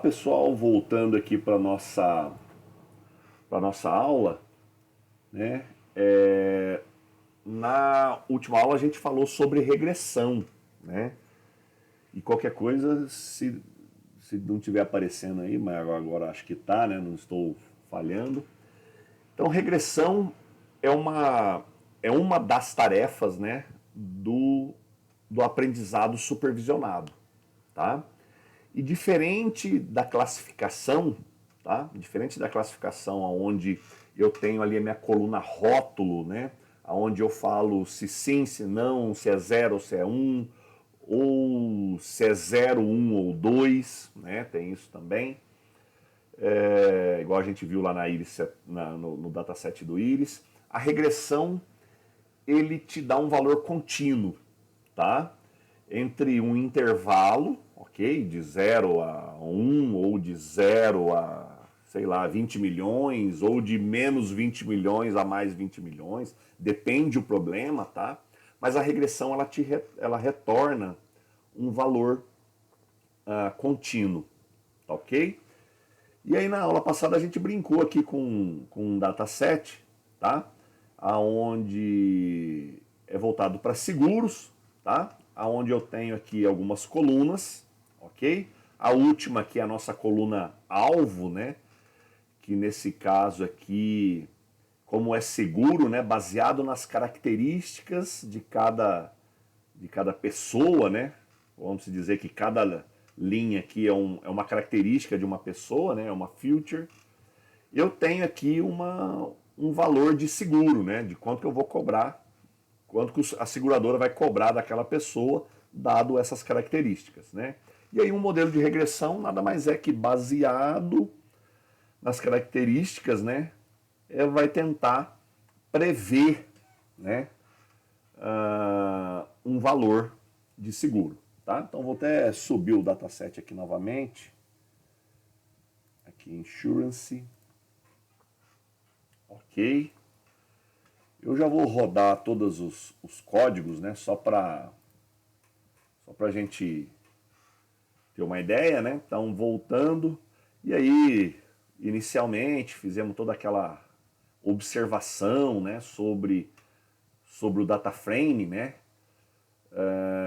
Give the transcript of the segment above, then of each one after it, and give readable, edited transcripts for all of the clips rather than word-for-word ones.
Pessoal, voltando aqui para nossa aula, né? Na última aula a gente falou sobre regressão, né? E qualquer coisa, se não estiver aparecendo aí, mas agora acho que está, né? Não estou falhando. Então, regressão é uma das tarefas, né? Do aprendizado supervisionado, tá? E diferente da classificação, tá? Diferente da classificação onde eu tenho ali a minha coluna rótulo, né? Onde eu falo se sim, se não, se é zero ou se é um, ou se é zero, um ou dois, né? Tem isso também. Igual a gente viu lá na Iris, no dataset do Iris. A regressão, ele te dá um valor contínuo, tá? Entre um intervalo, ok? De 0 a 1, ou de 0 a, sei lá, 20 milhões, ou de menos 20 milhões a mais 20 milhões, depende o problema, tá? Mas a regressão, ela retorna um valor contínuo, ok? E aí na aula passada a gente brincou aqui com um dataset, tá? Aonde é voltado para seguros, tá? Aonde eu tenho aqui algumas colunas, ok? A última aqui é a nossa coluna alvo, né? Que nesse caso aqui, como é seguro, né? Baseado nas características de cada pessoa, né? Vamos dizer que cada linha aqui é uma característica de uma pessoa, né? É uma feature. Eu tenho aqui um valor de seguro, né? De quanto que eu vou cobrar, quanto que a seguradora vai cobrar daquela pessoa, dado essas características, né? E aí um modelo de regressão nada mais é que baseado nas características, né? Vai tentar prever, né? Um valor de seguro, tá? Então vou até subir o dataset aqui novamente. Aqui, Insurance. Ok. Eu já vou rodar todos os códigos, né? Só para a gente ter uma ideia, né? Então, voltando. E aí, inicialmente, fizemos toda aquela observação, né? Sobre o data frame, né?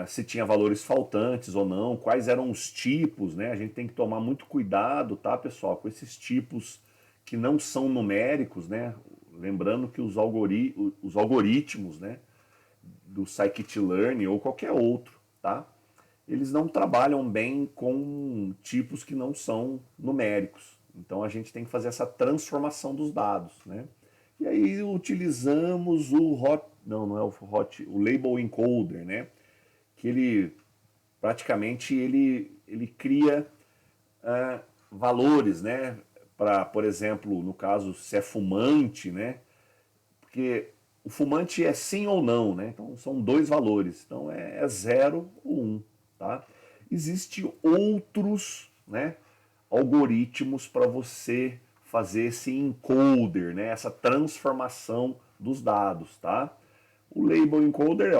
Se tinha valores faltantes ou não, quais eram os tipos, né? A gente tem que tomar muito cuidado, tá, pessoal, com esses tipos que não são numéricos, né? Lembrando que os algoritmos, né, do scikit-learn ou qualquer outro, tá? Eles não trabalham bem com tipos que não são numéricos. Então a gente tem que fazer essa transformação dos dados, né? E aí utilizamos não é o hot, o label encoder, né? Que ele praticamente ele cria valores, né? Para, por exemplo, no caso se é fumante, né? Porque o fumante é sim ou não, né? Então são dois valores. Então é 0 ou 1, tá? Existem outros, né, algoritmos para você fazer esse encoder, né? Essa transformação dos dados, tá? O label encoder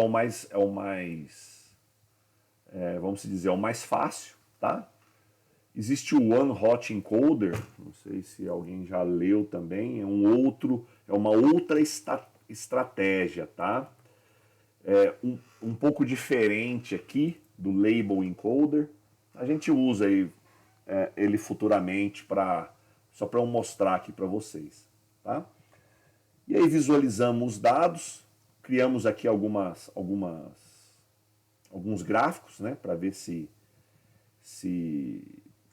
vamos dizer, é o mais fácil, tá? Existe o One Hot Encoder, não sei se alguém já leu também, é uma outra estratégia, tá? Um pouco diferente aqui do Label Encoder. A gente usa ele futuramente só para eu mostrar aqui para vocês, tá? E aí visualizamos os dados, criamos aqui alguns gráficos, né, para ver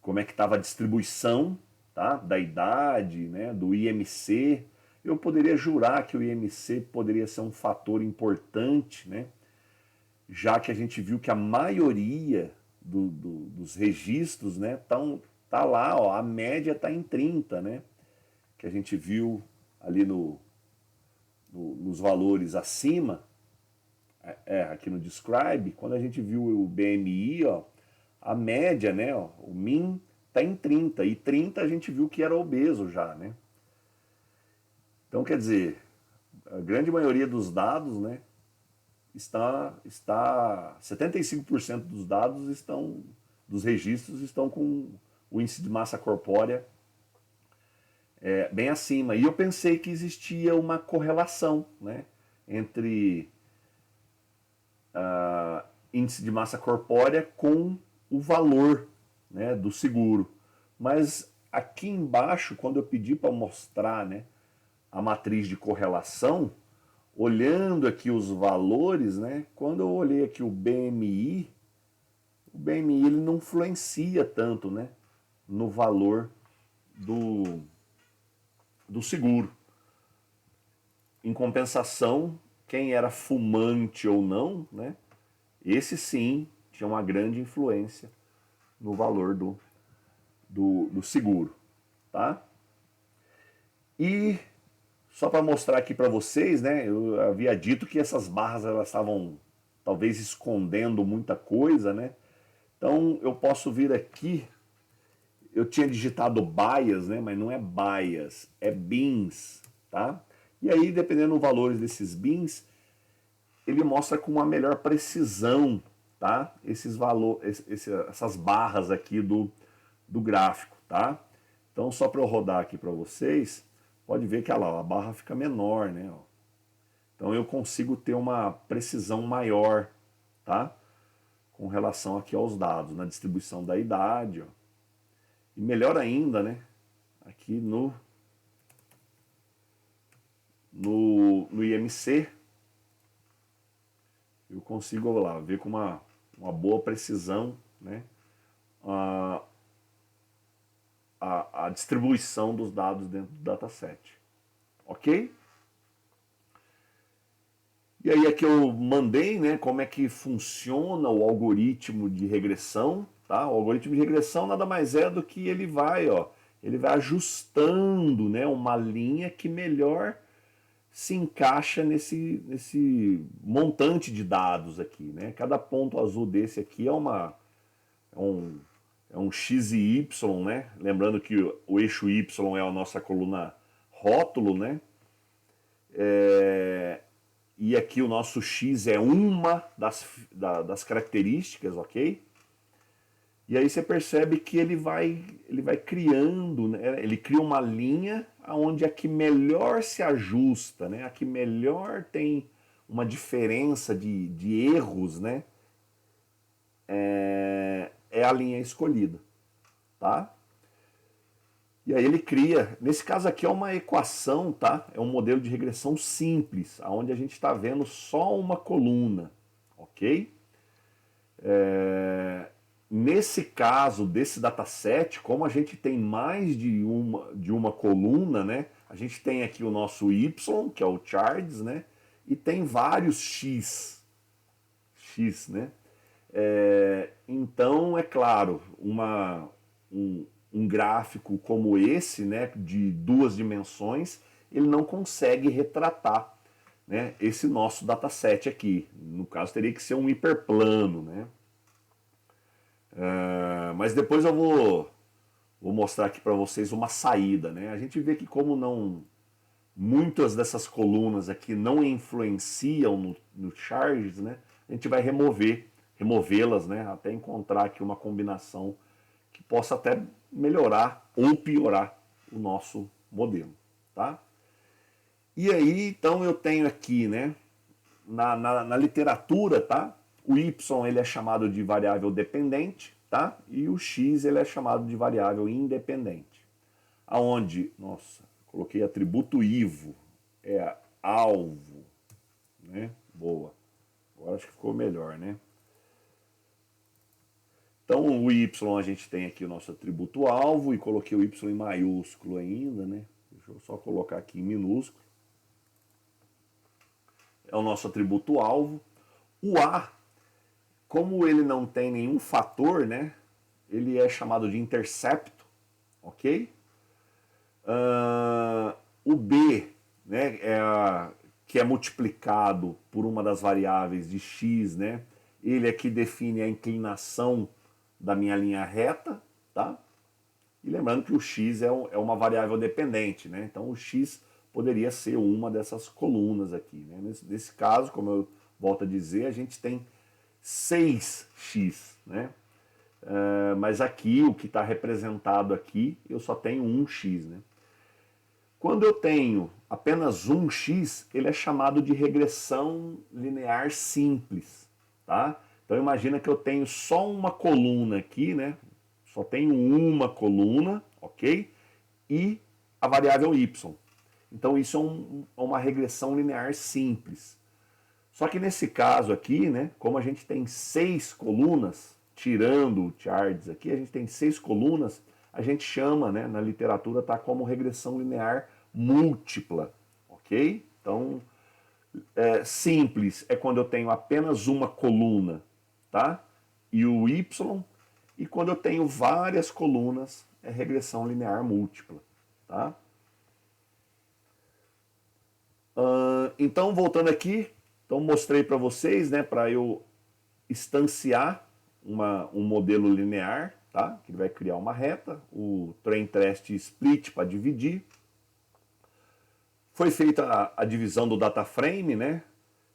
como é que estava a distribuição, tá, da idade, né, do IMC. Eu poderia jurar que o IMC poderia ser um fator importante, né, já que a gente viu que a maioria dos registros, né, tá lá, ó, a média está em 30, né, que a gente viu ali nos valores acima, aqui no Describe, quando a gente viu o BMI, ó, a média, né, ó, o min está em 30, e 30 a gente viu que era obeso já, né? Então, quer dizer, a grande maioria dos dados, né, 75% dos dados dos registros estão o índice de massa corpórea bem acima. E eu pensei que existia uma correlação, né, entre índice de massa corpórea com o valor, né, do seguro. Mas aqui embaixo, quando eu pedi para mostrar, né, a matriz de correlação, olhando aqui os valores, né, quando eu olhei aqui o BMI ele não influencia tanto, né, no valor do seguro. Em compensação, quem era fumante ou não, né, esse sim tinha uma grande influência no valor do seguro, tá? E só para mostrar aqui para vocês, né, eu havia dito que essas barras elas estavam talvez escondendo muita coisa, né? Então eu posso vir aqui, eu tinha digitado bias, né, mas não é bias, é bins, tá? E aí, dependendo dos valores desses bins, ele mostra com uma melhor precisão, tá? Esses valores, essas barras aqui do gráfico, tá? Então, só para eu rodar aqui para vocês, pode ver que lá, a barra fica menor, né? Então, eu consigo ter uma precisão maior, tá? Com relação aqui aos dados, na distribuição da idade, ó. E melhor ainda, né? Aqui no IMC, eu consigo lá, ver com uma boa precisão, né, a distribuição dos dados dentro do dataset. Ok? E aí aqui eu mandei, né, como é que funciona o algoritmo de regressão, tá? O algoritmo de regressão nada mais é do que ele vai ajustando, né, uma linha que melhor se encaixa nesse montante de dados aqui, né? Cada ponto azul desse aqui é um X e Y, né? Lembrando que o eixo Y é a nossa coluna rótulo, né? E aqui o nosso X é uma das características, ok? E aí você percebe que ele vai criando, né? Ele cria uma linha onde a que melhor se ajusta, né? A que melhor tem uma diferença de erros, né? É a linha escolhida, tá? E aí ele cria, nesse caso aqui é uma equação, tá? É um modelo de regressão simples, onde a gente está vendo só uma coluna, ok? Nesse caso desse dataset, como a gente tem mais de uma coluna, né? A gente tem aqui o nosso Y, que é o Charles, né? E tem vários X, né? Então, é claro, um gráfico como esse, né, de 2 dimensões, ele não consegue retratar, né, esse nosso dataset aqui. No caso, teria que ser um hiperplano, né? Mas depois eu vou mostrar aqui para vocês uma saída, né? A gente vê que como não muitas dessas colunas aqui não influenciam no charges, né? A gente vai removê-las, né? Até encontrar aqui uma combinação que possa até melhorar ou piorar o nosso modelo, tá? E aí, então eu tenho aqui, né? Na literatura, tá? O y ele é chamado de variável dependente, tá? E o x ele é chamado de variável independente. Aonde, nossa, coloquei atributo ivo, é alvo, né? Boa. Agora acho que ficou melhor, né? Então o y a gente tem aqui o nosso atributo alvo e coloquei o y em maiúsculo ainda, né? Deixa eu só colocar aqui em minúsculo. É o nosso atributo alvo. O a, como ele não tem nenhum fator, né? Ele é chamado de intercepto, ok? O b, né? Que é multiplicado por uma das variáveis de x, né? Ele é que define a inclinação da minha linha reta, tá? E lembrando que o x é uma variável dependente, né? Então o x poderia ser uma dessas colunas aqui, né? Nesse caso, como eu volto a dizer, a gente tem 6x, né? mas aqui, o que está representado aqui, eu só tenho um x, né? Quando eu tenho apenas um x, ele é chamado de regressão linear simples, tá? Então imagina que eu tenho só uma coluna aqui, né? Só tenho uma coluna, ok? E a variável y. Então isso é uma regressão linear simples. Só que nesse caso aqui, né, como a gente tem 6 colunas, tirando o charts aqui, a gente tem 6 colunas, a gente chama, né, na literatura tá como regressão linear múltipla, ok? Então, simples é quando eu tenho apenas uma coluna, tá? E o y, e quando eu tenho várias colunas, é regressão linear múltipla, tá? Então, voltando aqui, então mostrei para vocês, né, para eu instanciar um modelo linear, tá? Que ele vai criar uma reta, o train test split para dividir. Foi feita a divisão do data frame, né?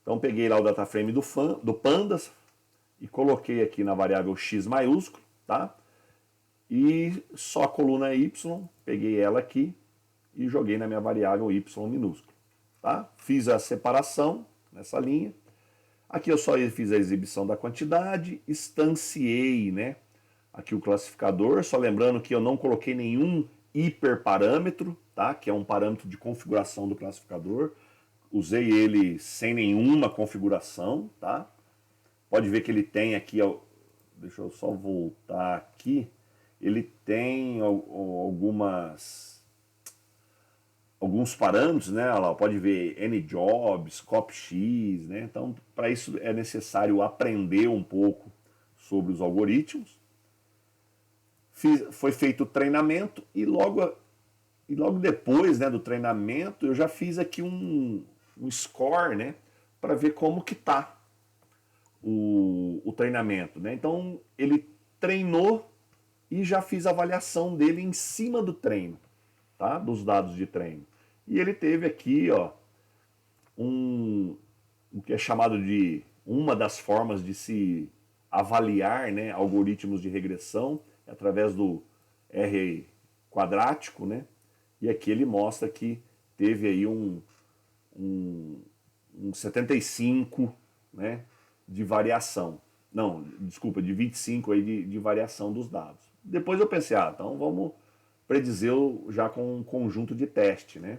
Então peguei lá o data frame do pandas e coloquei aqui na variável x maiúsculo, tá? E só a coluna y, peguei ela aqui e joguei na minha variável y minúsculo, tá? Fiz a separação nessa linha. Aqui eu só fiz a exibição da quantidade, instanciei, né, aqui o classificador, só lembrando que eu não coloquei nenhum hiperparâmetro, tá, que é um parâmetro de configuração do classificador. Usei ele sem nenhuma configuração, tá? Pode ver que ele tem aqui, deixa eu só voltar aqui, ele tem alguns parâmetros, né? Lá, pode ver njobs, copx, né? Então, para isso é necessário aprender um pouco sobre os algoritmos. Foi feito o treinamento e logo depois, né, do treinamento eu já fiz aqui um score, né, para ver como que tá o treinamento, né? Então ele treinou e já fiz a avaliação dele em cima do treino, tá? Dos dados de treino. E ele teve aqui, ó, o que é chamado de uma das formas de se avaliar, né, algoritmos de regressão através do R quadrático, né? E aqui ele mostra que teve aí um 75, né, de variação. Não, desculpa, de 25 aí de variação dos dados. Depois eu pensei, então vamos predizer já com um conjunto de teste, né?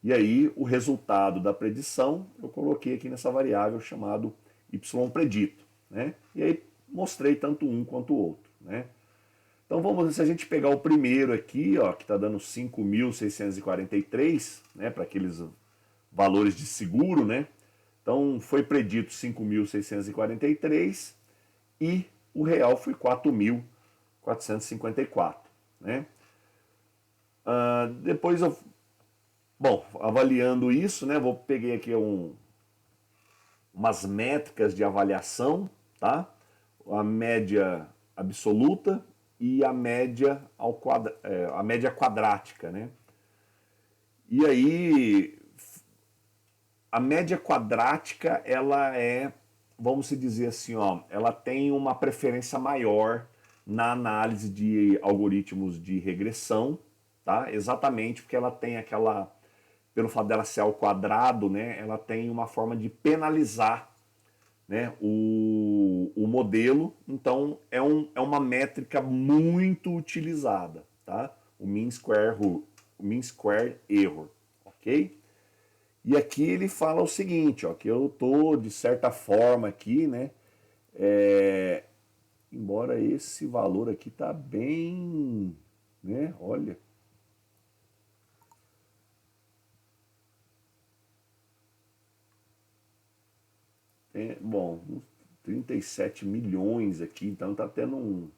E aí o resultado da predição eu coloquei aqui nessa variável chamado y_predito, né? E aí mostrei tanto um quanto o outro, né? Então vamos ver, se a gente pegar o primeiro aqui, ó, que está dando 5.643, né, para aqueles valores de seguro, né? Então foi predito 5.643 e o real foi 4.454, né? Depois eu, avaliando isso, né, peguei aqui umas métricas de avaliação, tá? A média absoluta e a média a média quadrática, né? E aí a média quadrática, ela é, vamos dizer assim, ó, ela tem uma preferência maior na análise de algoritmos de regressão, tá? Exatamente porque ela tem aquela, pelo fato dela ser ao quadrado, né, ela tem uma forma de penalizar, né, o modelo. Então é uma métrica muito utilizada, tá? O mean square error, ok? E aqui ele fala o seguinte, ó, que eu tô de certa forma aqui, né, embora esse valor aqui tá bem, né, olha, bom, 37 milhões aqui, então tá tendo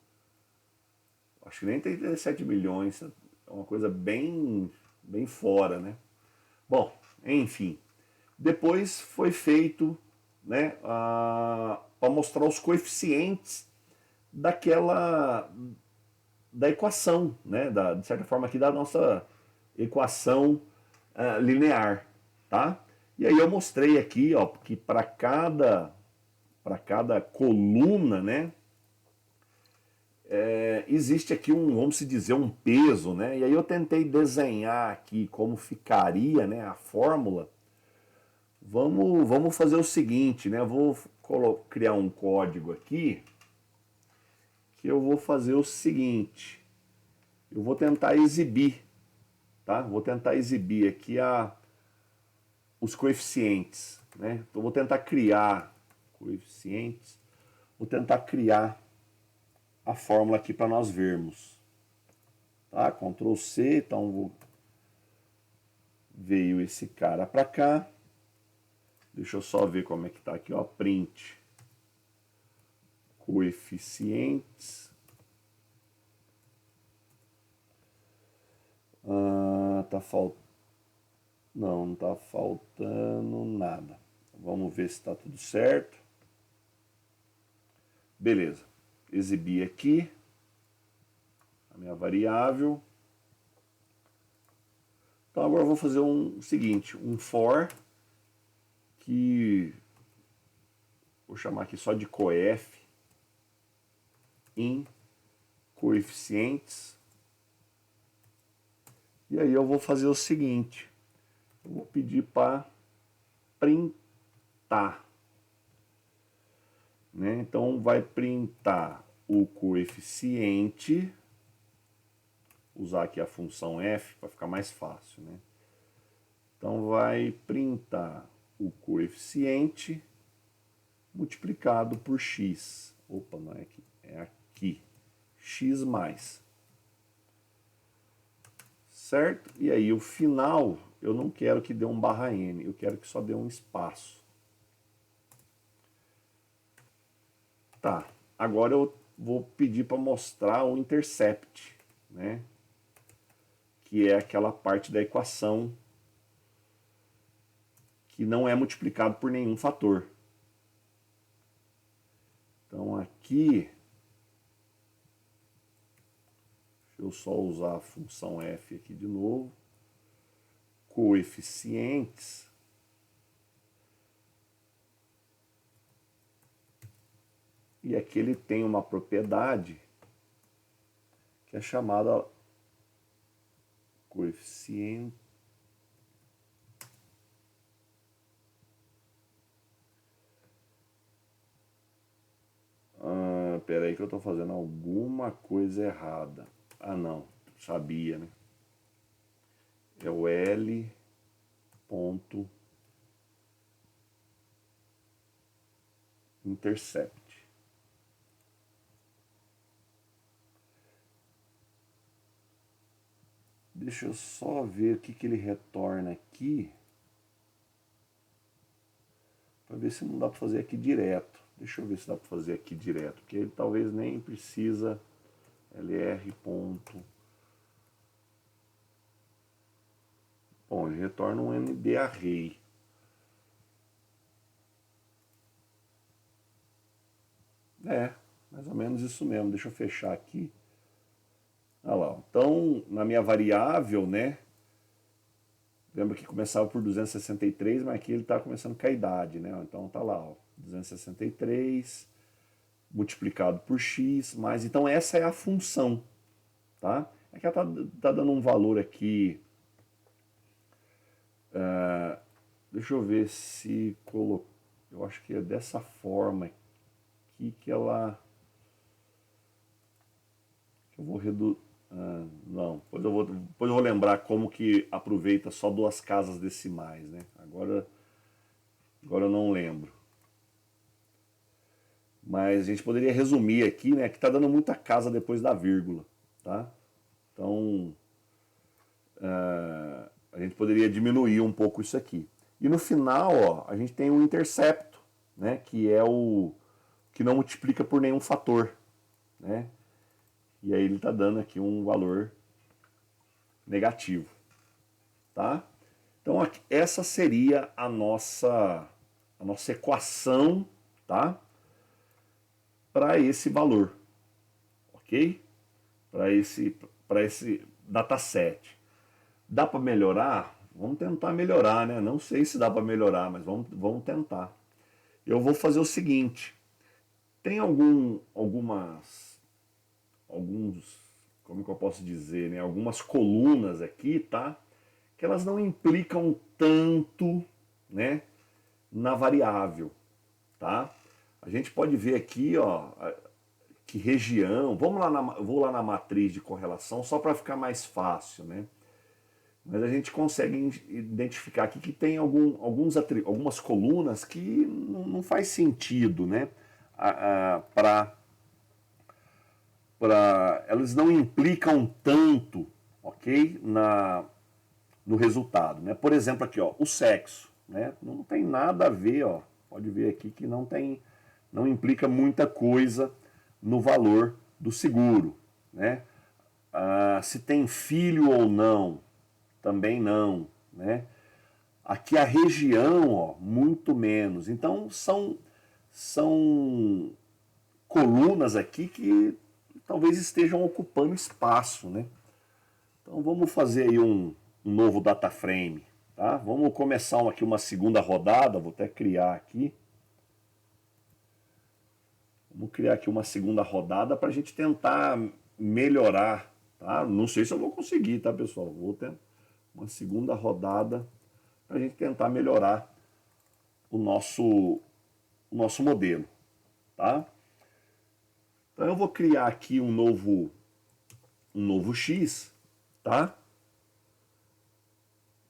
acho que nem 37 milhões, é uma coisa bem fora, né? Bom, enfim, depois foi feito, né, para mostrar os coeficientes da equação, né, de certa forma aqui da nossa equação linear, tá? E aí eu mostrei aqui, ó, que para cada coluna, né, existe aqui vamos dizer, um peso, né? E aí eu tentei desenhar aqui como ficaria, né, a fórmula. Vamos fazer o seguinte, né? Eu vou criar um código aqui que eu vou fazer o seguinte. Eu vou tentar exibir, tá? Vou tentar exibir aqui os coeficientes, né? Então vou tentar criar coeficientes. Vou tentar criar a fórmula aqui para nós vermos. Tá? Ctrl C, então veio esse cara para cá. Deixa eu só ver como é que tá aqui, ó, print coeficientes. Tá faltando. Não tá faltando nada. Vamos ver se está tudo certo. Beleza. Exibir aqui a minha variável. Então agora eu vou fazer o seguinte, um for que vou chamar aqui só de coef em coeficientes. E aí eu vou fazer o seguinte, eu vou pedir para printar, né? Então vai printar o coeficiente, usar aqui a função f para ficar mais fácil, né? Então vai printar o coeficiente multiplicado por x. Opa, não é aqui, é aqui. X mais. Certo? E aí o final, eu não quero que dê um barra n, eu quero que só dê um espaço. Tá, agora eu vou pedir para mostrar o intercept, né? Que é aquela parte da equação que não é multiplicado por nenhum fator. Então aqui, deixa eu só usar a função f aqui de novo, coeficientes, e aqui ele tem uma propriedade que é chamada coeficiente. Pera aí que eu estou fazendo alguma coisa errada. Ah, não, sabia, né? É o L ponto intercept. Deixa eu só ver o que ele retorna aqui, para ver se não dá para fazer aqui direto. Deixa eu ver se dá para fazer aqui direto, porque ele talvez nem precisa lr ponto. Bom, ele retorna um ND array. É, mais ou menos isso mesmo. Deixa eu fechar aqui. Olha lá. Então, na minha variável, né? Lembra que começava por 263, mas aqui ele está começando com a idade, né? Então tá lá, ó, 263 multiplicado por x, mais. Então essa é a função, tá? É que ela tá dando um valor aqui. Deixa eu ver se eu acho que é dessa forma aqui que ela. Eu vou reduzir. Não, depois eu vou lembrar como que aproveita só duas casas decimais, né? Agora eu não lembro. Mas a gente poderia resumir aqui, né? Que tá dando muita casa depois da vírgula, tá? Então a gente poderia diminuir um pouco isso aqui. E no final, ó, a gente tem o intercepto, né? Que é o que não multiplica por nenhum fator, né? E aí ele está dando aqui um valor negativo, tá? Então essa seria a nossa equação, tá? Para esse valor, ok? Para esse dataset. Dá para melhorar? Vamos tentar melhorar, né? Não sei se dá para melhorar, mas vamos tentar. Eu vou fazer o seguinte: tem algumas como que eu posso dizer, né? Algumas colunas aqui, tá? Que elas não implicam tanto, né? Na variável, tá? A gente pode ver aqui, ó, que região. Vou lá na matriz de correlação só para ficar mais fácil, né? Mas a gente consegue identificar aqui que tem algumas colunas que não faz sentido, né? Elas não implicam tanto, ok? No resultado, né? Por exemplo, aqui, ó, o sexo, né? Não tem nada a ver, ó. Pode ver aqui que não implica muita coisa no valor do seguro, né? Se tem filho ou não, também não, né? Aqui a região, ó, muito menos. Então são colunas aqui que talvez estejam ocupando espaço, né? Então vamos fazer aí um novo data frame, tá? Vamos começar aqui uma segunda rodada, vou até criar aqui. Vamos criar aqui uma segunda rodada para a gente tentar melhorar, tá? Não sei se eu vou conseguir, tá, pessoal? Vou ter uma segunda rodada para a gente tentar melhorar o nosso modelo, tá? Então eu vou criar aqui um novo X, tá?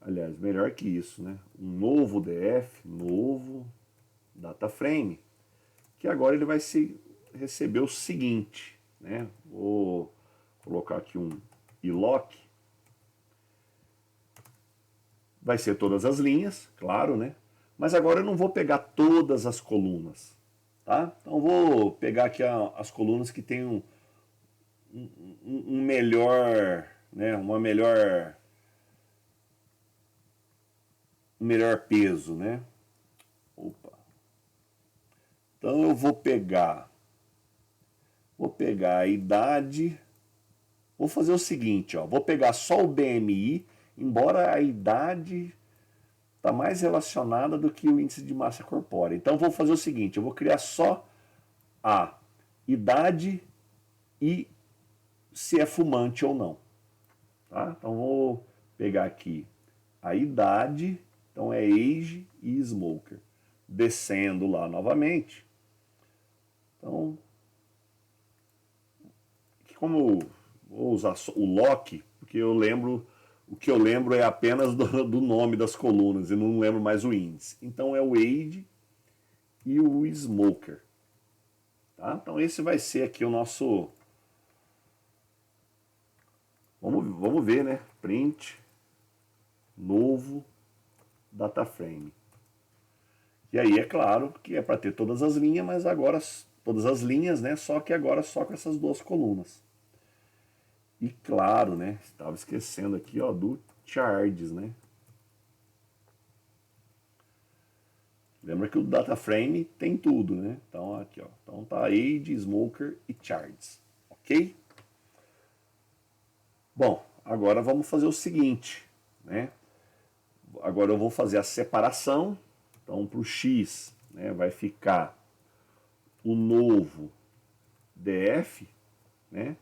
Aliás, melhor que isso, né? Um novo DF, novo data frame, que agora ele vai receber o seguinte, né? Vou colocar aqui um iloc. Vai ser todas as linhas, claro, né? Mas agora eu não vou pegar todas as colunas, tá? Então eu vou pegar aqui as colunas que tem um melhor, né? Um melhor peso, né? Opa. Então eu vou pegar a idade. Vou fazer o seguinte, ó, vou pegar só o BMI, embora a idade está mais relacionada do que o índice de massa corpórea. Então vou fazer o seguinte, eu vou criar só a idade e se é fumante ou não. Tá? Então vou pegar aqui a idade, então é age e smoker. Descendo lá novamente. Então, como eu vou usar o lock, porque o que eu lembro é apenas do nome das colunas e não lembro mais o índice. Então é o age e o smoker. Tá? Então esse vai ser aqui o nosso... Vamos ver, né? Print, novo data frame. E aí é claro que é para ter todas as linhas, mas agora todas as linhas, né? Só que agora só com essas duas colunas. E claro, né? Estava esquecendo aqui, ó, do charges, né? Lembra que o data frame tem tudo, né? Então aqui, ó. Então tá age, smoker e charges, ok? Bom, agora vamos fazer o seguinte, né? Agora eu vou fazer a separação. Então para o X, né, vai ficar o novo DF, né?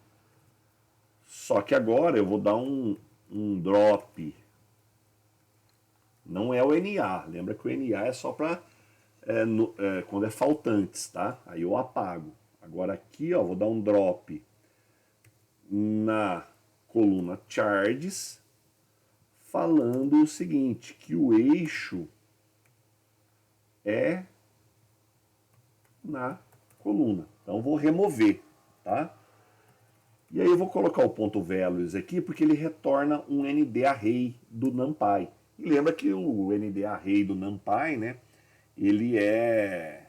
Só que agora eu vou dar um drop. Não é o NA. Lembra que o NA é só para quando é faltantes, tá? Aí eu apago. Agora aqui, ó, vou dar um drop na coluna charges, falando o seguinte, que o eixo é na coluna. Então vou remover, tá? E aí eu vou colocar o ponto values aqui porque ele retorna um ND array do NumPy. E lembra que o ND array do NumPy, né, ele é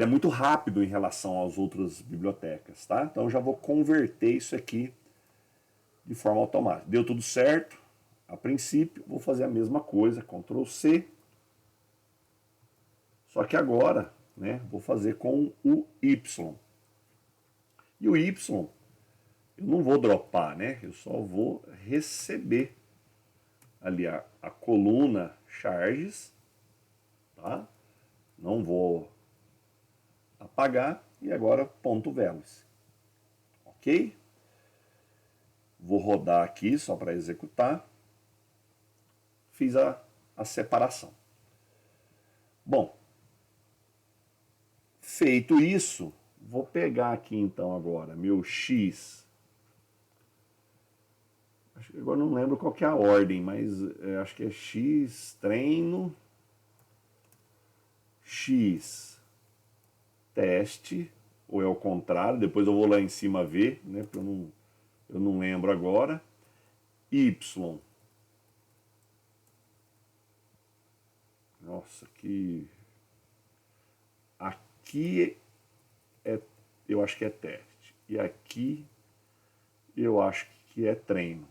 muito rápido em relação às outras bibliotecas, tá? Então eu já vou converter isso aqui de forma automática. Deu tudo certo? A princípio, vou fazer a mesma coisa, Ctrl C. Só que agora, né, vou fazer com o Y. E o Y, eu não vou dropar, né? Eu só vou receber ali a coluna charges, tá? Não vou apagar e agora ponto values. ok? Vou rodar aqui só para executar. Fiz a separação. Bom, feito isso, vou pegar aqui então agora meu x. Agora não lembro qual que é a ordem, mas acho que é x treino, x teste, ou é o contrário, depois eu vou lá em cima ver, né, porque eu não lembro agora. Y. Nossa, aqui eu acho que é teste. E aqui eu acho que é treino.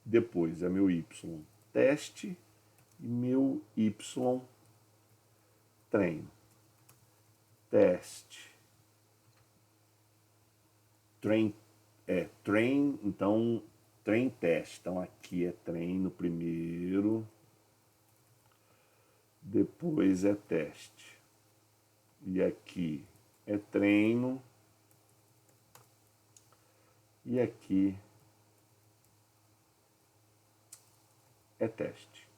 Depois é meu Y teste e meu Y treino. Teste. Train, então train teste. Então aqui é treino primeiro, depois é teste. E aqui é treino. E aqui é teste.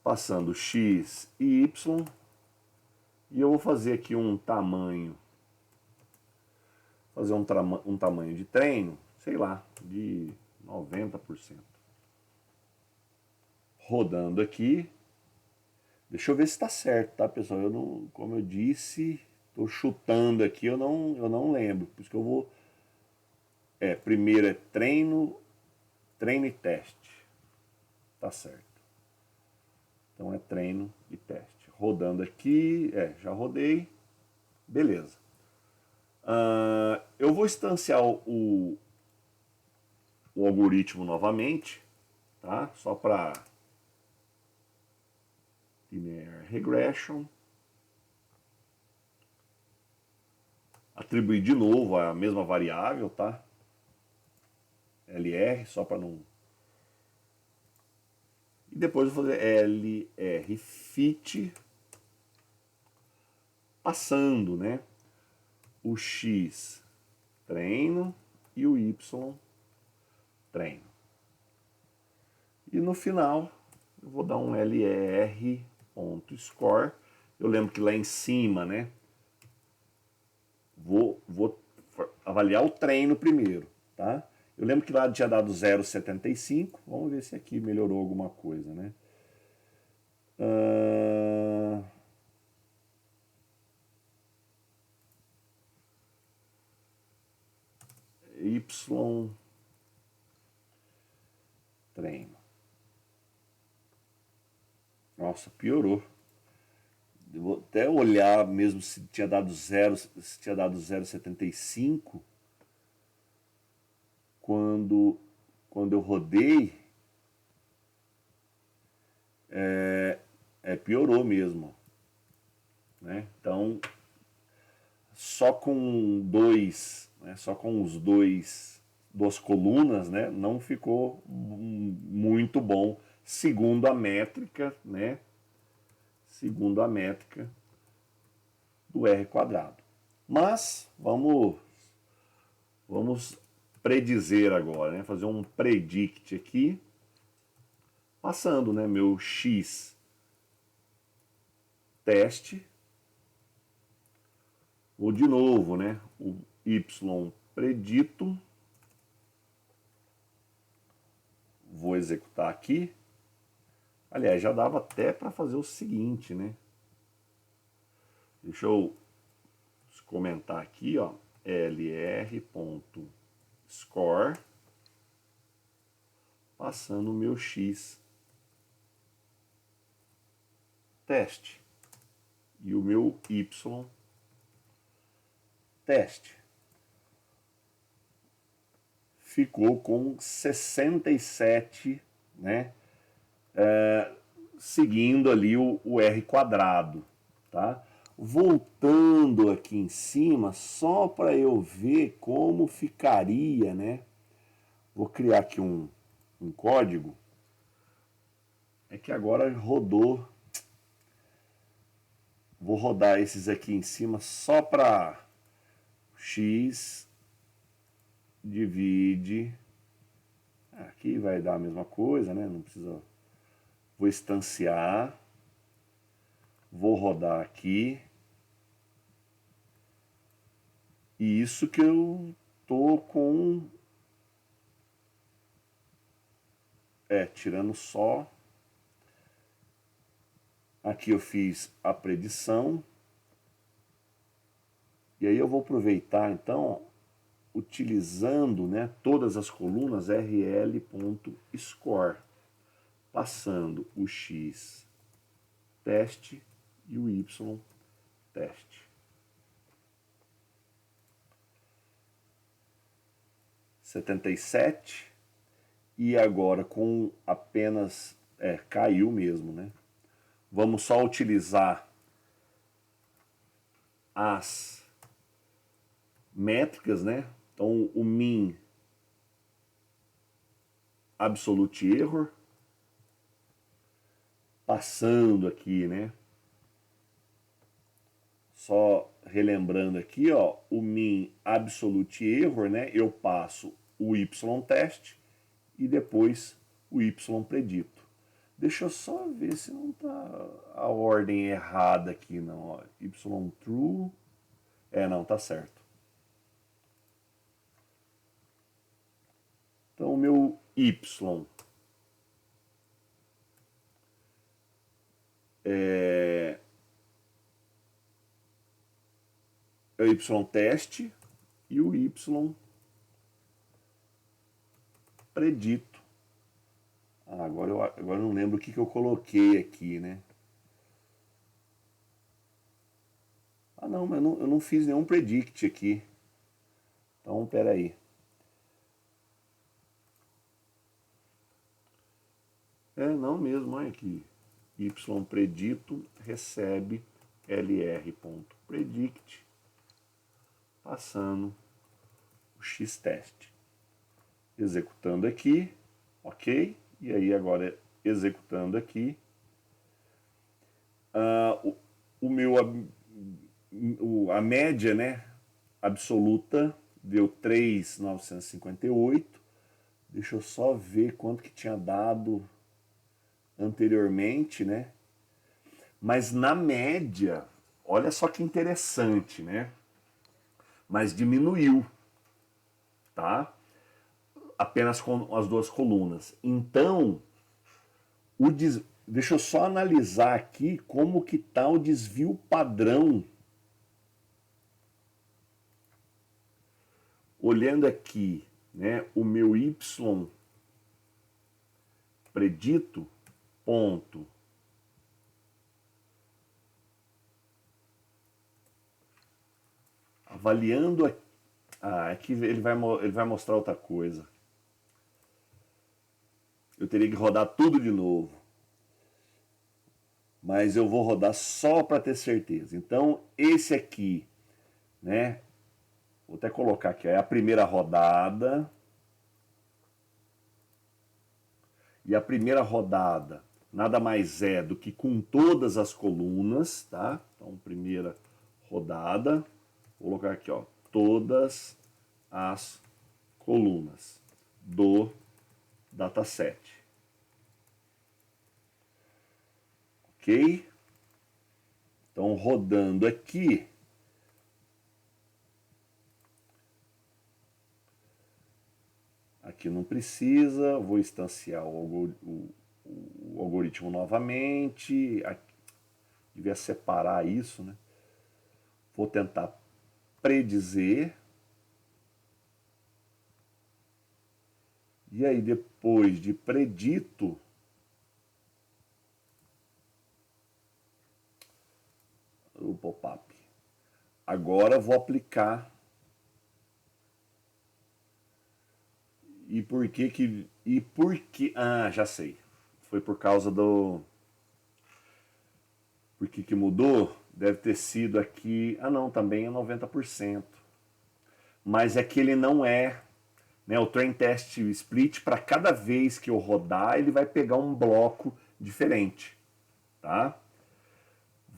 Passando X e Y. E eu vou fazer aqui um tamanho. Fazer um tamanho de treino, sei lá, de 90%. Rodando aqui. Deixa eu ver se está certo, tá, pessoal? Eu não, como eu disse, estou chutando aqui, eu não lembro. Por isso que eu vou. Primeiro é treino e teste. Tá certo. Então é treino e teste. Rodando aqui, já rodei. Beleza. Eu vou instanciar o algoritmo novamente, tá? Só para linear regression. Atribuir de novo a mesma variável, tá? LR, só para não... E depois eu vou fazer LR fit, passando, né? O X treino e o Y treino. E no final eu vou dar um LR.score. Eu lembro que lá em cima, né? Vou avaliar o treino primeiro, tá? Eu lembro que lá tinha dado 0,75. Vamos ver se aqui melhorou alguma coisa, né? Y treino. Nossa, piorou. Eu vou até olhar mesmo se tinha dado 0,75 quando eu rodei. Piorou mesmo, né? Então só com só com os duas colunas, né, não ficou muito bom, segundo a métrica, né, segundo a métrica do R quadrado. Mas vamos predizer agora, né, fazer um predict aqui, passando, né, meu X teste, ou de novo, né, o Y predito, vou executar aqui. Aliás, já dava até para fazer o seguinte, né? Deixa eu comentar aqui, ó, lr.score, passando o meu X teste e o meu Y teste. Ficou com 67, né? Seguindo ali o R quadrado, tá? Voltando aqui em cima, só para eu ver como ficaria, né? Vou criar aqui um código. É que agora rodou. Vou rodar esses aqui em cima só para x divide. Aqui vai dar a mesma coisa, né? Não precisa. Vou instanciar. Vou rodar aqui. E isso que eu tô com... tirando só. Aqui eu fiz a predição. E aí eu vou aproveitar, então, utilizando, né, todas as colunas rl.score, passando o x teste e o y teste. 77. E agora com apenas... caiu mesmo, né? Vamos só utilizar as métricas, né? Então o mean absolute error, passando aqui, né? Só relembrando aqui, ó, o mean absolute error, né? Eu passo o y teste e depois o y predito. Deixa eu só ver se não tá a ordem errada aqui, não. Ó. Y true. Não, tá certo. Então, o meu y é o y teste e o y predito. Agora eu não lembro o que eu coloquei aqui, né? Não, mas eu não fiz nenhum predict aqui. Então, peraí. Não mesmo, olha aqui. Y predito recebe lr.predict, passando o x teste. Executando aqui, ok? E aí agora executando aqui, a média, né, absoluta deu 3.958. Deixa eu só ver quanto que tinha dado anteriormente, né? Mas na média, olha só que interessante, né? Mas diminuiu, tá? Apenas com as duas colunas. Então, deixa eu só analisar aqui como que está o desvio padrão. Olhando aqui, né, o meu y predito, ponto, avaliando aqui, aqui ele vai mostrar outra coisa. Eu teria que rodar tudo de novo. Mas eu vou rodar só para ter certeza. Então, esse aqui, né? Vou até colocar aqui, é a primeira rodada. E a primeira rodada nada mais é do que com todas as colunas, tá? Então, primeira rodada, vou colocar aqui, ó, todas as colunas do dataset. Ok? Então, rodando aqui, aqui não precisa, vou instanciar o algoritmo novamente, aqui, devia separar isso, né? Vou tentar predizer. E aí, depois de predito, o pop-up. Agora vou aplicar. E por que? Já sei. Foi por causa do... Por que mudou? Deve ter sido aqui... não, também é 90%. Mas é que ele não é... Né, o train test split, para cada vez que eu rodar, ele vai pegar um bloco diferente. Tá?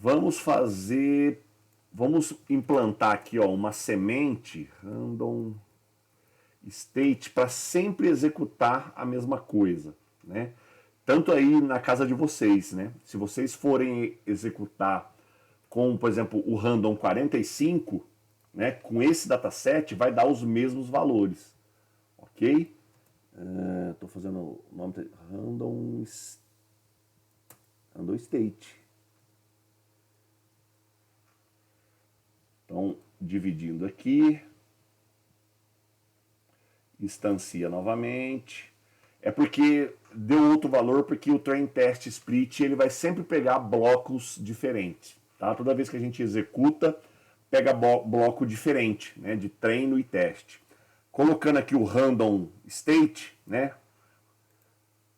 Vamos fazer, vamos implantar aqui, ó, uma semente random state para sempre executar a mesma coisa, né? Tanto aí na casa de vocês, né? Se vocês forem executar com, por exemplo, o random 45, né? Com esse dataset vai dar os mesmos valores, ok? Estou fazendo o nome random state. Então, dividindo aqui, instancia novamente. É porque deu outro valor, porque o train test split ele vai sempre pegar blocos diferentes. Tá? Toda vez que a gente executa, pega bloco diferente, né, de treino e teste. Colocando aqui o random state, né,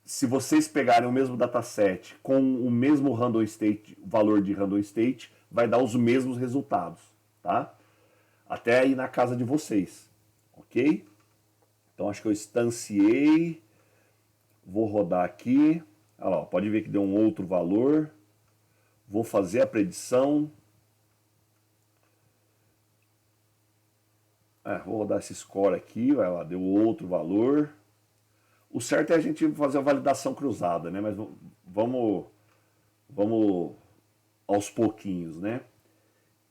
se vocês pegarem o mesmo dataset com o mesmo random state, valor de random state, vai dar os mesmos resultados, tá? Até aí na casa de vocês, ok? Então acho que eu instanciei, vou rodar aqui, olha lá, pode ver que deu um outro valor, vou fazer a predição, vou rodar esse score aqui, vai lá, deu outro valor. O certo é a gente fazer a validação cruzada, né? Mas vamos aos pouquinhos, né?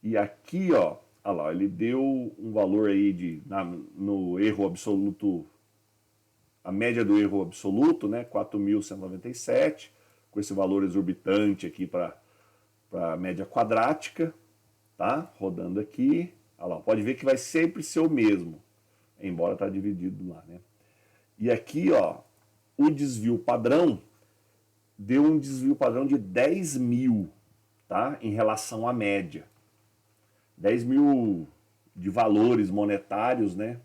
E aqui, ó, olha lá, ele deu um valor aí no erro absoluto, a média do erro absoluto, né? 4.197, com esse valor exorbitante aqui para a média quadrática, tá? Rodando aqui, olha lá, pode ver que vai sempre ser o mesmo, embora tá dividido lá, né? E aqui, ó, o desvio padrão deu um desvio padrão de 10 mil, tá? Em relação à média. 10 mil de valores monetários, né?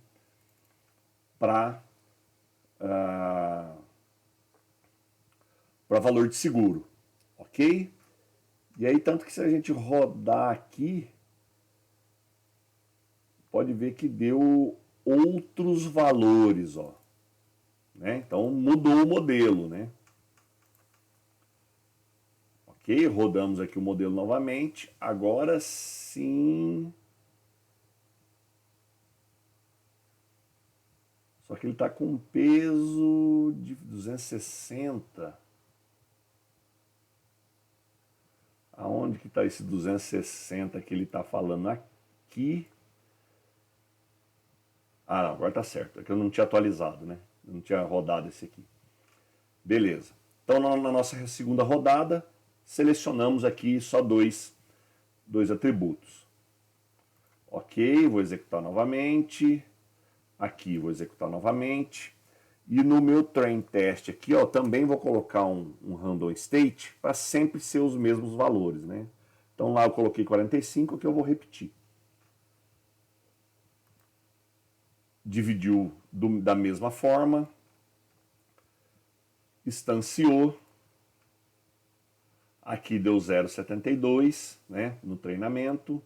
Para valor de seguro, ok? E aí, tanto que se a gente rodar aqui, pode ver que deu outros valores, ó. Né? Então mudou o modelo, né? Ok, rodamos aqui o modelo novamente. Agora sim. Só que ele está com um peso de 260. Aonde que está esse 260 que ele está falando aqui? Ah, não, agora está certo. É que eu não tinha atualizado, né? Eu não tinha rodado esse aqui. Beleza. Então, na nossa segunda rodada, selecionamos aqui só dois atributos. Ok, vou executar novamente. Aqui vou executar novamente. E no meu train test aqui, ó, também vou colocar um random state para sempre ser os mesmos valores, né? Então lá eu coloquei 45, que eu vou repetir. Dividiu da mesma forma, instanciou, aqui deu 0,72, né, no treinamento,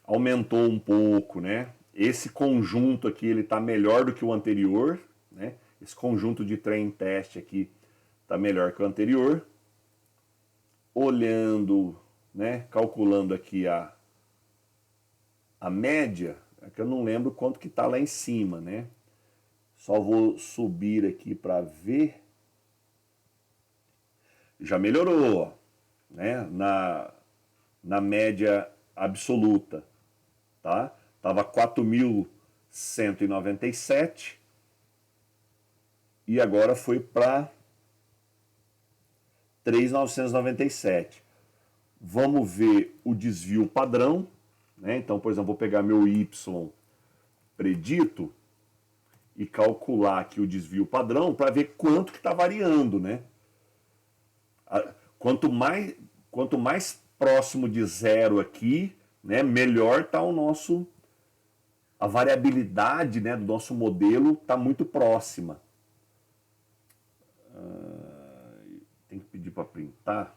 aumentou um pouco, né, esse conjunto aqui ele está melhor do que o anterior, né, esse conjunto de train test aqui está melhor que o anterior, olhando, né, calculando aqui a média, é que eu não lembro quanto que está lá em cima, né, só vou subir aqui para ver. Já melhorou, né? Na média absoluta, tá? Tava 4.197 e agora foi para 3.997. Vamos ver o desvio padrão, né? Então, por exemplo, vou pegar meu Y predito e calcular aqui o desvio padrão para ver quanto que está variando, né? Quanto mais próximo de zero aqui, né, melhor está a variabilidade, né, do nosso modelo está muito próxima. Tem que pedir para printar.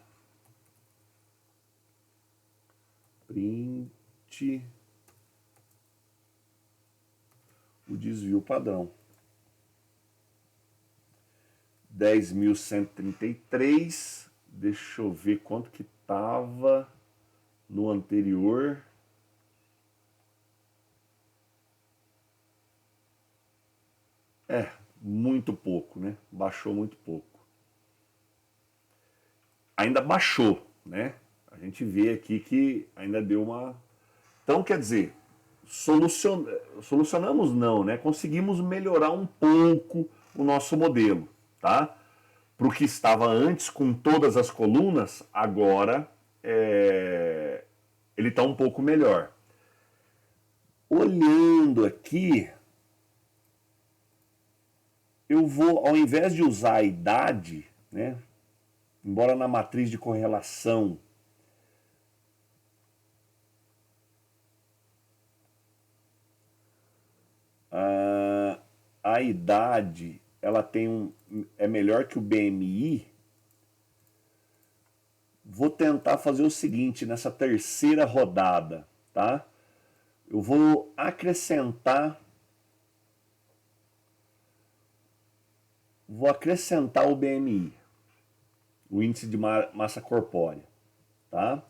Print o desvio padrão. 10.133. Deixa eu ver quanto que estava no anterior. Muito pouco, né? Baixou muito pouco. Ainda baixou, né? A gente vê aqui que ainda deu uma... Então, quer dizer, solucionamos não, né? Conseguimos melhorar um pouco o nosso modelo, tá? Para o que estava antes com todas as colunas, agora ele está um pouco melhor. Olhando aqui, eu vou, ao invés de usar a idade, né? Embora na matriz de correlação a idade ela tem é melhor que o BMI, vou tentar fazer o seguinte nessa terceira rodada, tá? Eu vou acrescentar o BMI, o índice de massa corpórea, tá?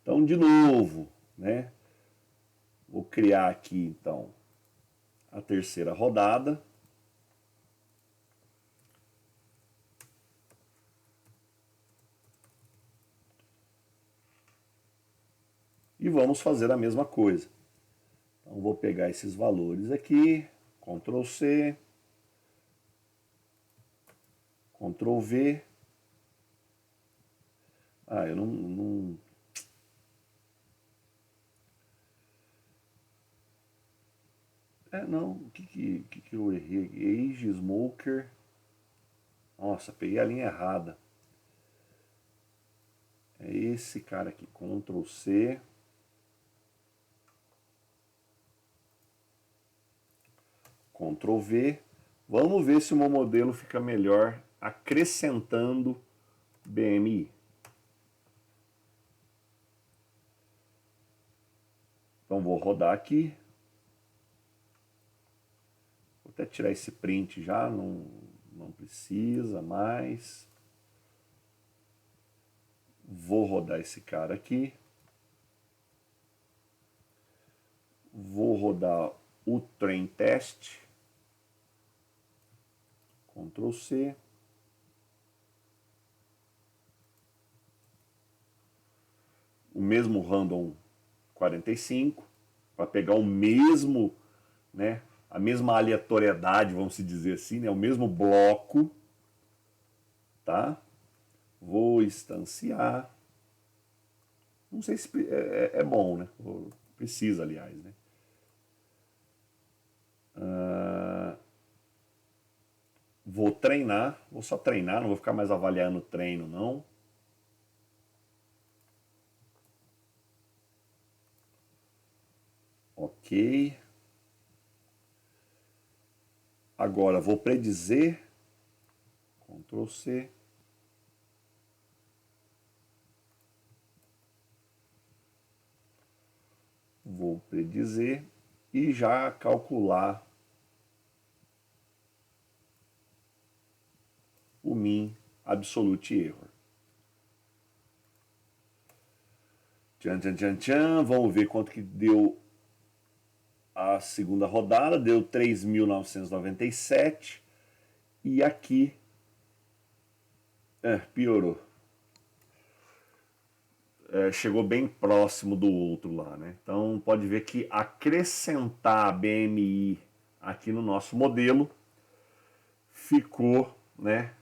Então, de novo, né? Vou criar aqui, então, a terceira rodada. E vamos fazer a mesma coisa. Então, vou pegar esses valores aqui, Ctrl C, Ctrl V. Eu não... não, o que eu errei? Age, Smoker. Nossa, peguei a linha errada. É esse cara aqui, Ctrl C. Ctrl V. Vamos ver se o meu modelo fica melhor acrescentando BMI. Então vou rodar aqui. Vou até tirar esse print já, não precisa mais. Vou rodar esse cara aqui. Vou rodar o train test. Ctrl C. O mesmo random 45, para pegar o mesmo, né, a mesma aleatoriedade, vamos dizer assim, né, o mesmo bloco, tá? Vou instanciar. Não sei se é bom, né? Precisa, aliás, né? Vou treinar, vou só treinar, não vou ficar mais avaliando o treino, não. Ok. Agora vou predizer. Ctrl C. Vou predizer e já calcular o mean absolute error. Tchan, tchan, tchan, tchan. Vamos ver quanto que deu a segunda rodada. Deu 3.997. E aqui piorou. Chegou bem próximo do outro lá, né? Então pode ver que acrescentar BMI aqui no nosso modelo ficou, né?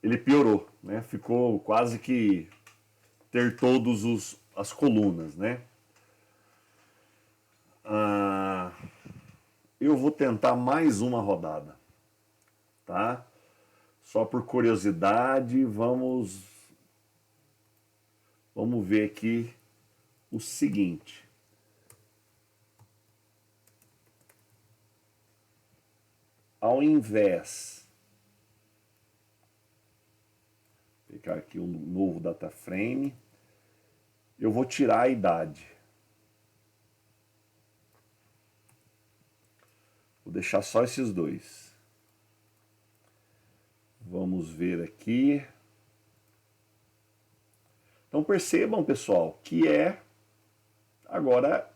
Ele piorou, né? Ficou quase que ter todos as colunas, né? Eu vou tentar mais uma rodada, tá? Só por curiosidade, vamos ver aqui o seguinte. Ao invés, vou pegar aqui um novo data frame, eu vou tirar a idade. Vou deixar só esses dois. Vamos ver aqui. Então percebam, pessoal, que agora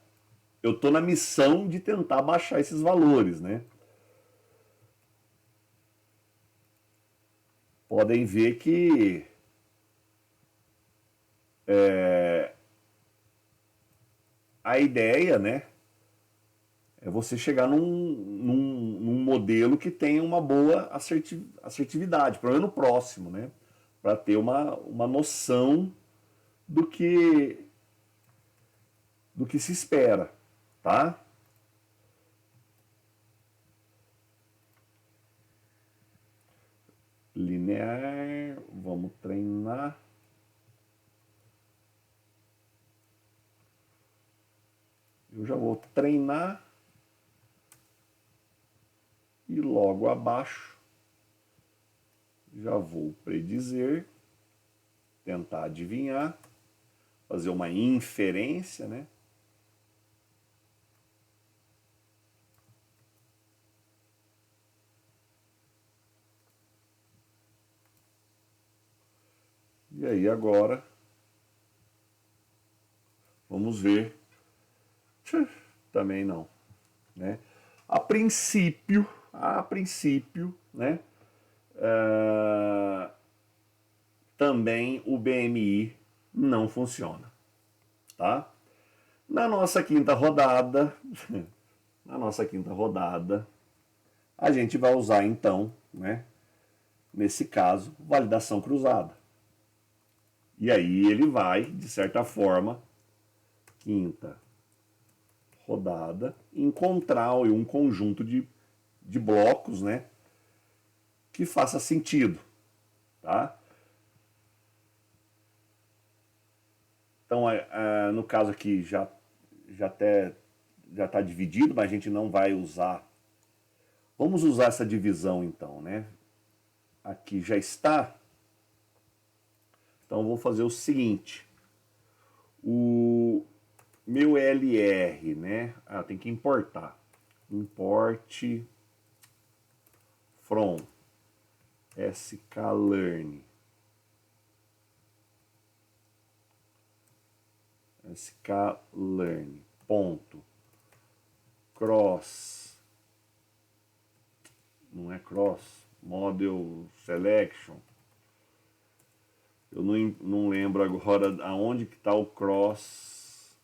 eu estou na missão de tentar baixar esses valores, né? Podem ver que a ideia, né, é você chegar num modelo que tenha uma boa assertividade, pelo menos no próximo, né? Para ter uma noção do que se espera, tá? Linear, vamos treinar. Eu já vou treinar e logo abaixo já vou predizer, tentar adivinhar, fazer uma inferência, né? E aí agora vamos ver. Também não, né? A princípio, né? Também o BMI não funciona, tá? Na nossa quinta rodada, a gente vai usar então, né? Nesse caso, validação cruzada. E aí ele vai, de certa forma, quinta rodada, encontrar um conjunto de blocos, né? Que faça sentido, tá? Então, no caso aqui já está dividido, mas a gente não vai usar. Vamos usar essa divisão então, né? Aqui já está. Então, vou fazer o seguinte. O meu LR, né? Tem que importar. Import from sklearn. sklearn. Ponto. Cross. Não é cross. Model selection. Eu não lembro agora aonde que está o cross.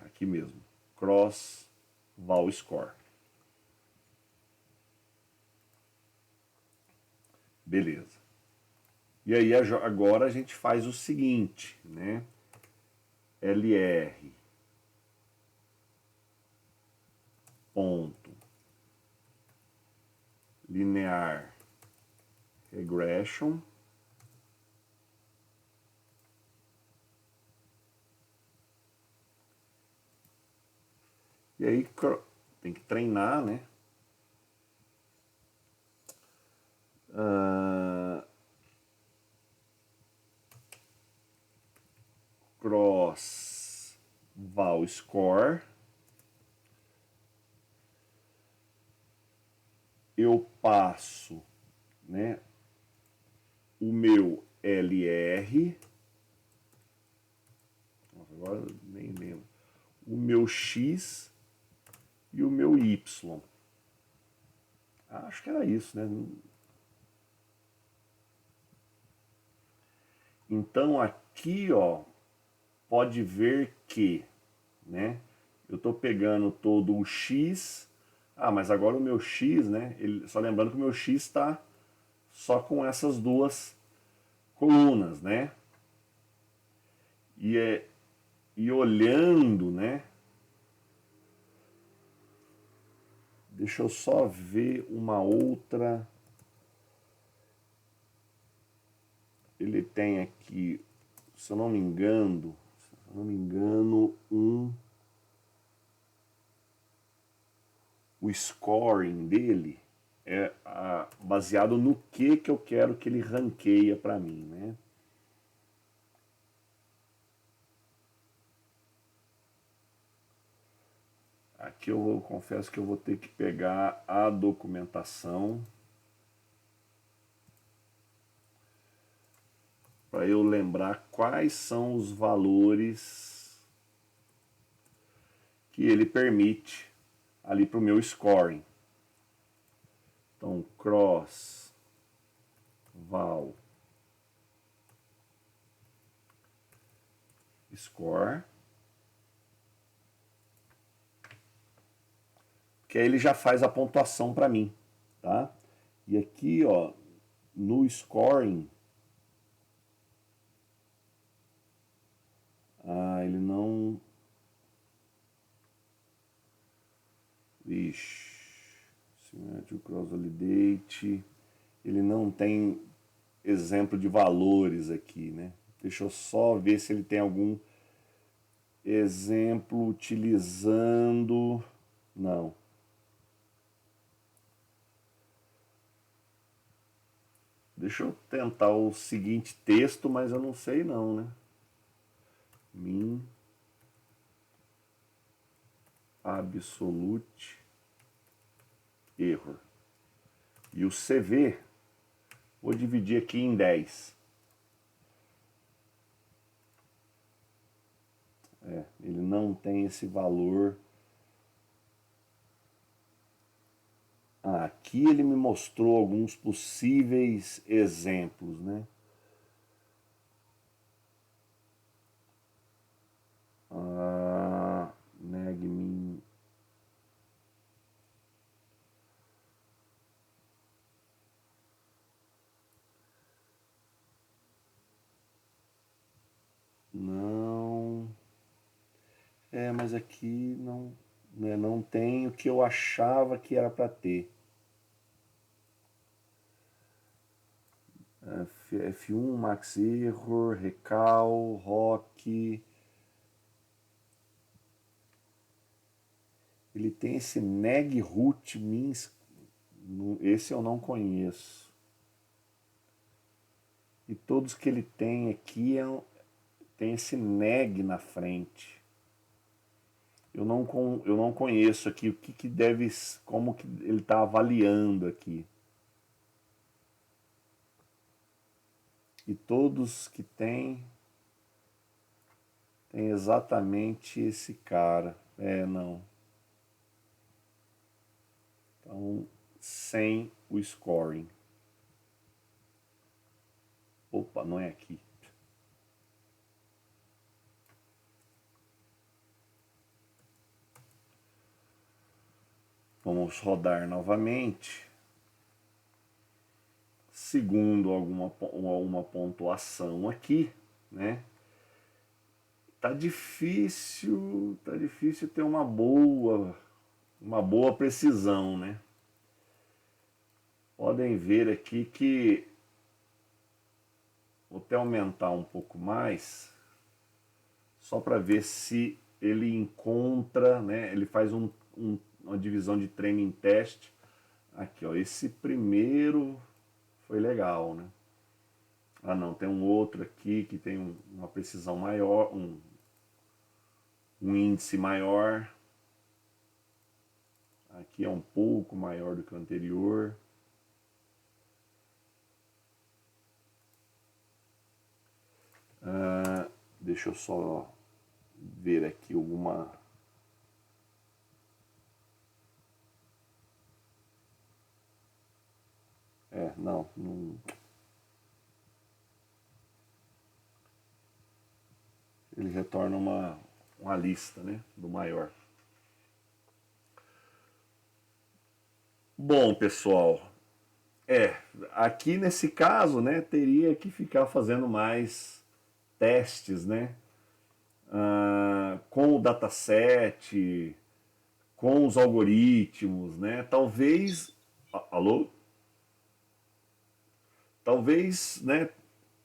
Aqui mesmo. Cross val score. Beleza. E aí agora a gente faz o seguinte, né? LR ponto linear regression e aí tem que treinar, né? Cross val score. Eu passo, né, o meu LR, agora nem lembro, o meu X e o meu Y. Acho que era isso, né? Então aqui, ó, pode ver que, né, eu estou pegando todo o X. Mas agora o meu X, né? Só lembrando que o meu X está só com essas duas colunas, né? E olhando, né? Deixa eu só ver uma outra. Ele tem aqui, se eu não me engano, o scoring dele é baseado no que eu quero que ele ranqueia para mim, né? Aqui eu confesso que eu vou ter que pegar a documentação. para eu lembrar quais são os valores que ele permite ali para o meu scoring. Então, cross val score, que aí ele já faz a pontuação para mim, tá? E aqui, ó, no scoring, ele não... Ixi, Symmetric Cross Validate, ele não tem exemplo de valores aqui, né? Deixa eu só ver se ele tem algum exemplo utilizando... Não. Deixa eu tentar o seguinte texto, mas eu não sei não, né? Min absolute error. E o CV, vou dividir aqui em 10. Ele não tem esse valor. Aqui ele me mostrou alguns possíveis exemplos, né? Negmin. Não. Mas aqui não, né, não tem o que eu achava que era para ter. F1, Max Error, Recal, Rock. Ele tem esse Neg Root Minsk. Esse eu não conheço. E todos que ele tem aqui tem esse Neg na frente. Eu não conheço aqui o que deve, como que ele está avaliando aqui. E todos que tem exatamente esse cara. Não. Então, sem o scoring. Opa, não é aqui. Vamos rodar novamente. Segundo alguma pontuação aqui, né? Tá difícil ter uma boa precisão, né? Podem ver aqui que vou até aumentar um pouco mais, só para ver se ele encontra, né? Ele faz uma divisão de training test. Aqui, ó, esse primeiro foi legal, né? Não, tem um outro aqui que tem uma precisão maior, um índice maior. Aqui é um pouco maior do que o anterior. Deixa eu só ver aqui alguma... não. Ele retorna uma lista, né, do maior. Bom, pessoal, aqui nesse caso, né, teria que ficar fazendo mais testes, né, com o dataset, com os algoritmos, né, talvez, alô? Talvez, né,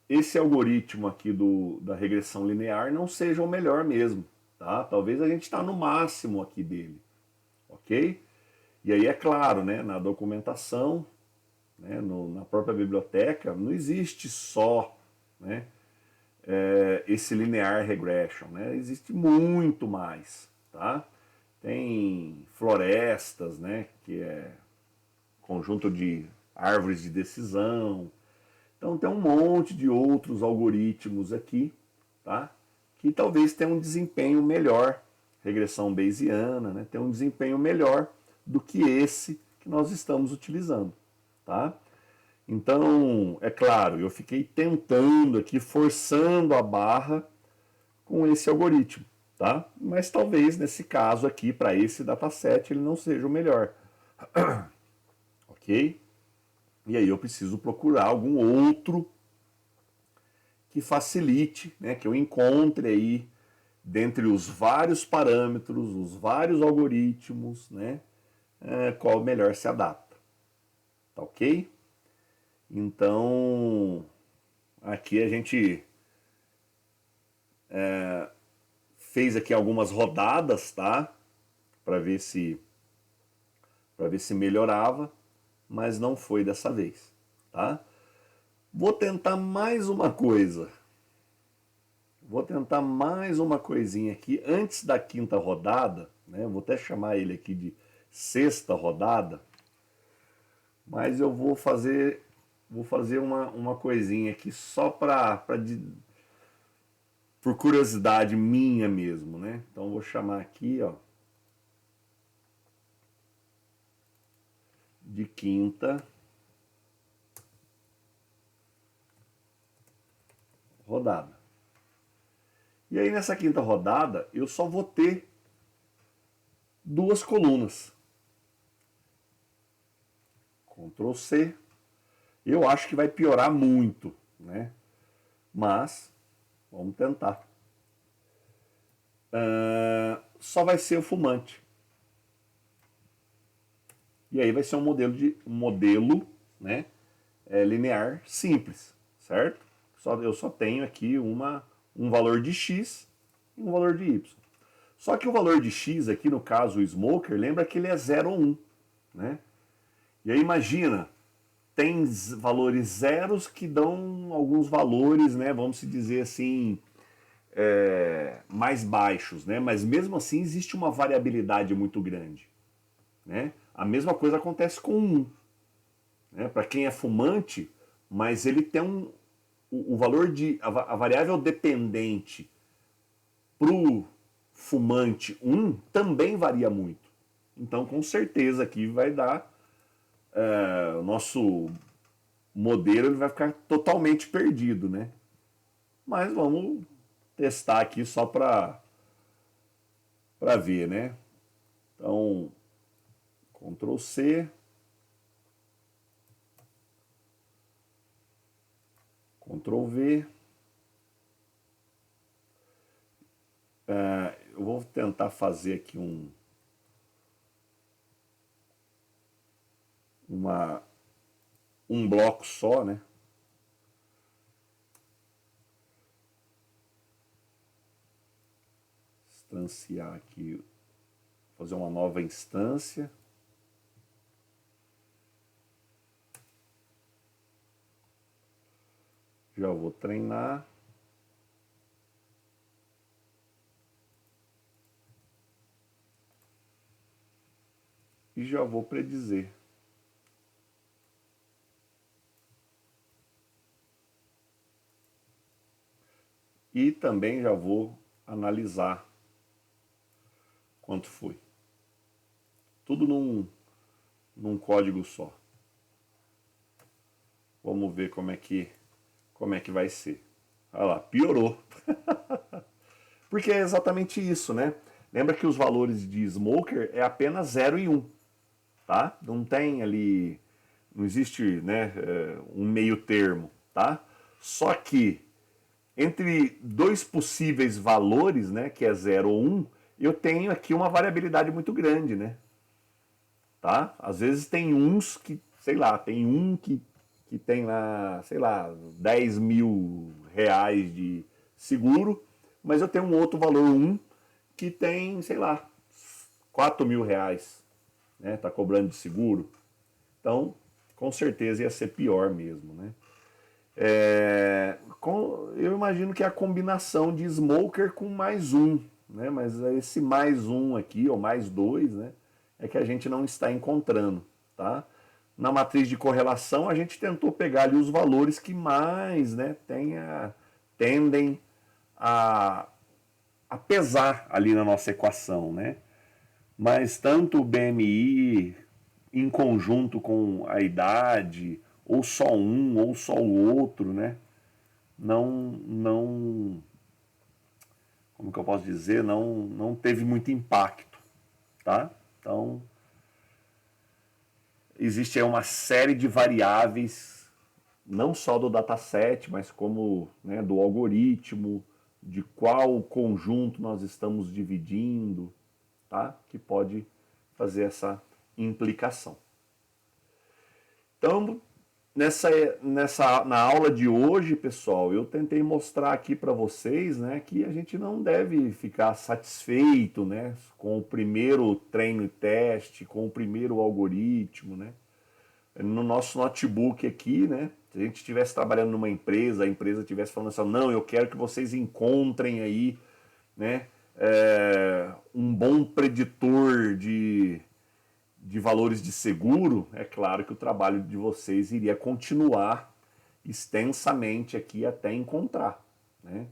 esse algoritmo aqui da regressão linear não seja o melhor mesmo, tá? Talvez a gente está no máximo aqui dele, ok? E aí é claro, né, na documentação, né, na própria biblioteca, não existe só, né, esse linear regression, né? Existe muito mais, tá? Tem florestas, né, que é conjunto de árvores de decisão, Então tem um monte de outros algoritmos aqui, tá? Que talvez tenham um desempenho melhor, regressão bayesiana, né? Tem um desempenho melhor do que esse que nós estamos utilizando, tá? Então, é claro, eu fiquei tentando aqui, forçando a barra com esse algoritmo, tá? Mas talvez nesse caso aqui, para esse dataset, ele não seja o melhor, ok? E aí eu preciso procurar algum outro que facilite, né, que eu encontre aí, dentre os vários parâmetros, os vários algoritmos, né, qual melhor se adapta, tá ok? Então, aqui a gente fez aqui algumas rodadas, tá? Para ver se melhorava, mas não foi dessa vez, tá? Vou tentar mais uma coisa. Vou tentar mais uma coisinha aqui antes da quinta rodada, né? Vou até chamar ele aqui de sexta rodada, mas eu vou fazer uma coisinha aqui só por curiosidade minha mesmo, né? Então vou chamar aqui, ó, de quinta rodada. E aí nessa quinta rodada eu só vou ter duas colunas. Ctrl C. Eu acho que vai piorar muito, né? Mas vamos tentar. Só vai ser o fumante. E aí vai ser um modelo, né, linear simples, certo? Eu só tenho aqui um valor de x e um valor de y. Só que o valor de x aqui, no caso o smoker, lembra que ele é 0 ou 1, né? E aí imagina, tem valores zeros que dão alguns valores, né, vamos dizer assim, mais baixos, né? Mas mesmo assim existe uma variabilidade muito grande, né? A mesma coisa acontece com um, né? Para quem é fumante, mas ele tem o valor a variável dependente para o fumante 1 também varia muito. Então, com certeza aqui vai dar o nosso modelo, ele vai ficar totalmente perdido, né? Mas vamos testar aqui só para ver, né? Então, Ctrl C, Ctrl V. Eu vou tentar fazer aqui um bloco só, né? Instanciar aqui, fazer uma nova instância. Já vou treinar. E já vou predizer. E também já vou analisar quanto foi. Tudo num código só. Vamos ver como é que vai ser. Olha lá, piorou. Porque é exatamente isso, né? Lembra que os valores de Smoker é apenas 0 e 1, tá? Não tem ali, não existe, né, um meio termo, tá? Só que entre dois possíveis valores, né, que é 0 ou 1, eu tenho aqui uma variabilidade muito grande, né? Tá? Às vezes tem uns que, sei lá, tem um que tem lá, sei lá, 10 mil reais de seguro, mas eu tenho um outro valor 1 que tem, sei lá, 4 mil reais, né? Tá cobrando de seguro. Então, com certeza ia ser pior mesmo, né? Eu imagino que é a combinação de smoker com mais um, né? Mas esse mais um aqui, ou mais dois, né? É que a gente não está encontrando, tá? na matriz de correlação, a gente tentou pegar ali os valores que mais, né, tendem a pesar ali na nossa equação, né? Mas tanto o BMI em conjunto com a idade, ou só um, ou só o outro, né? Não, como que eu posso dizer? Não teve muito impacto, tá? Então, existe aí uma série de variáveis, não só do dataset, mas como, né, do algoritmo, de qual conjunto nós estamos dividindo, tá? Que pode fazer essa implicação. Então, na aula de hoje, pessoal, eu tentei mostrar aqui para vocês, né, que a gente não deve ficar satisfeito, né, com o primeiro treino e teste, com o primeiro algoritmo, né. No nosso notebook aqui, né, se a gente estivesse trabalhando numa empresa, a empresa estivesse falando assim, não, eu quero que vocês encontrem aí, né, um bom preditor de valores de seguro, é claro que o trabalho de vocês iria continuar extensamente aqui até encontrar, né?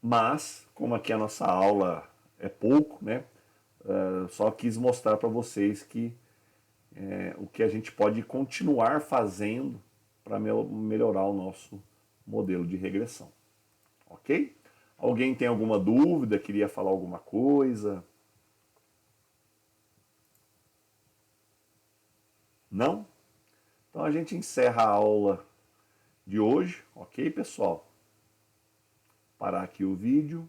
Mas, como aqui a nossa aula é pouco, né? Só quis mostrar para vocês que o que a gente pode continuar fazendo para melhorar o nosso modelo de regressão, ok? Alguém tem alguma dúvida, queria falar alguma coisa? Não? Então a gente encerra a aula de hoje, ok, pessoal? Parar aqui o vídeo.